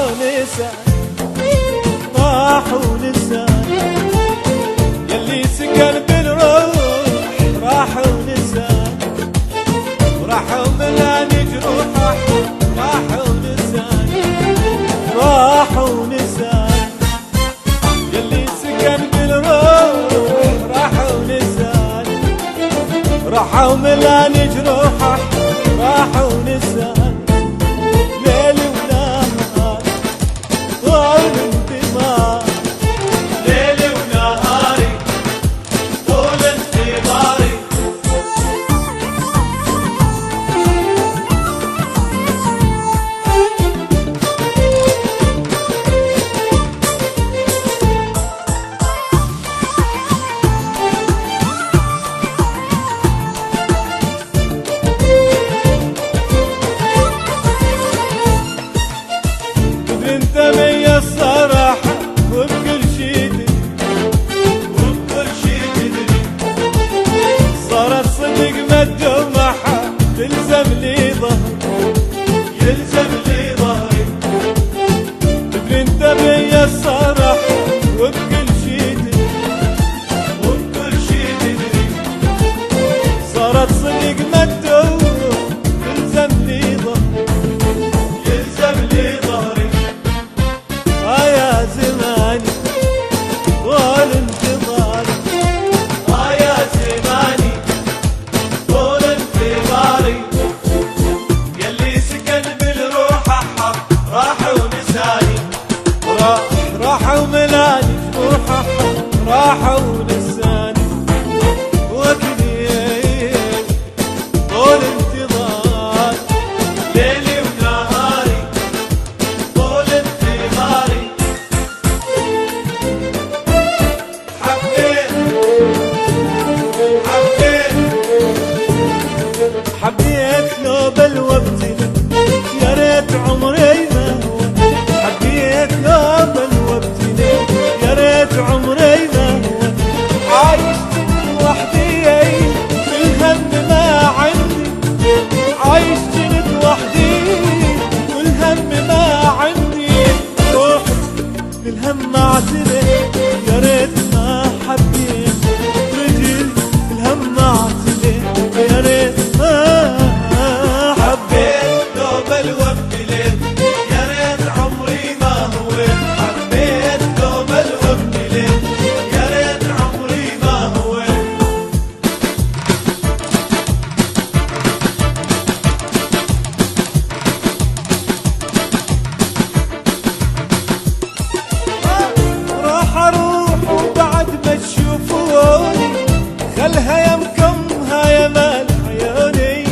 ونسى راح ونسى يلي سكن بالروح راح ونسى وراح وملاني جروحه راح ونسى راح ونسى يلي سكن بالروح راح ونسى راح وملاني جروحه راح ونسى ليلي ونهار طول انتظار ليلي ونهاري طول انتظاري انت بيا الصراحة وبكل شي تدري وبكل شي تدري صارت صدق مدمحة تلزم لي ظهري يلزم لي ظهري تدري انت بيا الصراحة وبكل شي تدري وبكل شي تدري صارت صدق مدمحة تلزم لي ظهري يلزم لي ظهري يا زماني طول انتظاري يا زماني طول انتظاري يلي سكن بالروح احر راح ونساني راح وملاني جروح احر راح ونساني وكلي طول انتظاري ليلي ونهاري طول انتظاري حبيت لو بالوقت يا ريت عمري ما هو حبيت لو بالوقت يا ريت عمري ما هو عايشت لوحدي والهم ما عندي عايشت لوحدي والهم ما عندي روحي بالهم اعترف يا ريت ما حبيت رجلي بالهم اعترف يا ريت حبيت لو بالوقت ليل يا ريت عمري ما هو حبيت لو بالوقت ليل يا ريت عمري ما هو راح اروح وبعد ما تشوفوني خلها يمكمها يا مال عيوني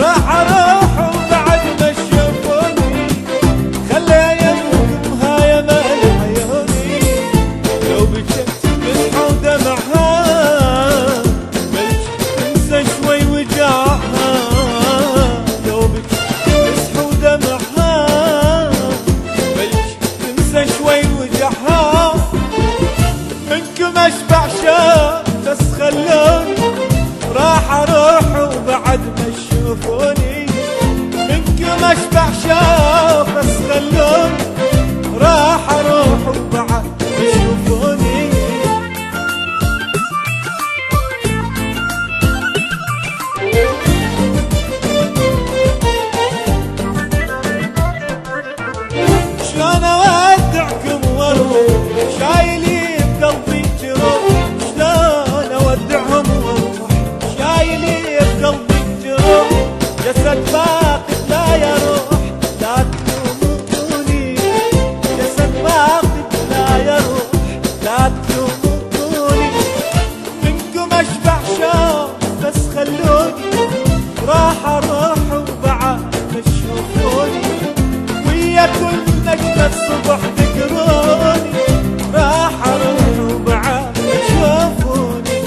راح اروح وبعد ما تشوفوني خلها يمكمها يا مال عيوني لو بكت مسحة ودمعها بلش تنسى شوي وجعها لو بكت مسحة ودمعها بلش تنسى شوي وجعها منكم اشبع شوق بس خلوني راح اروح وبعد ما تشوفوني منكم اشبع شوق بس خلوني راح اروح وبعد ما تشوفوني شلون اودعكم واروح شايلي بقلبي جروح شلون اودعهم واروح شايلي بقلبي جروح جسد باقي لا يروح لا تلوموني جسد باقي لا يروح لا تلوموني منكم اشبع شوق بس خلوني راح اروح وبعد ما تشوفوني ويا كل نجمة الصبح ذكروني راح اروح وبعد ما تشوفوني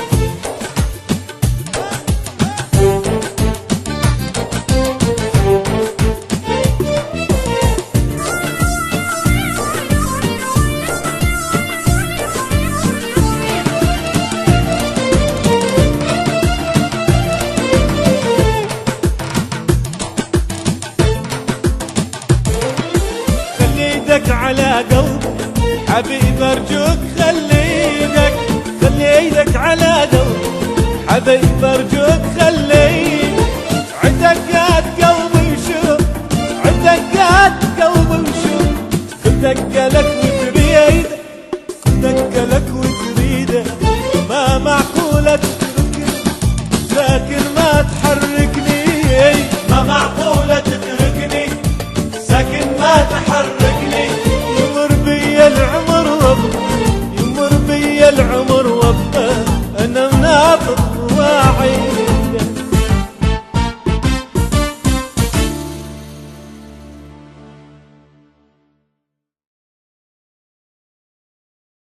خلي ايدك على قلبي حبيب ارجوك خلي ايدك على قلبي حبيب ارجوك خلي عدقات قلبي وشوف عدقات قلبي وشوف دقلك وتريده دقلك وتريده ما معقولة تتركني ساكن ما تحركني ما معقولة تتركني ساكن ما تحركني يمر بي العمر وابقى يمر بي العمر وابقى انا مناطق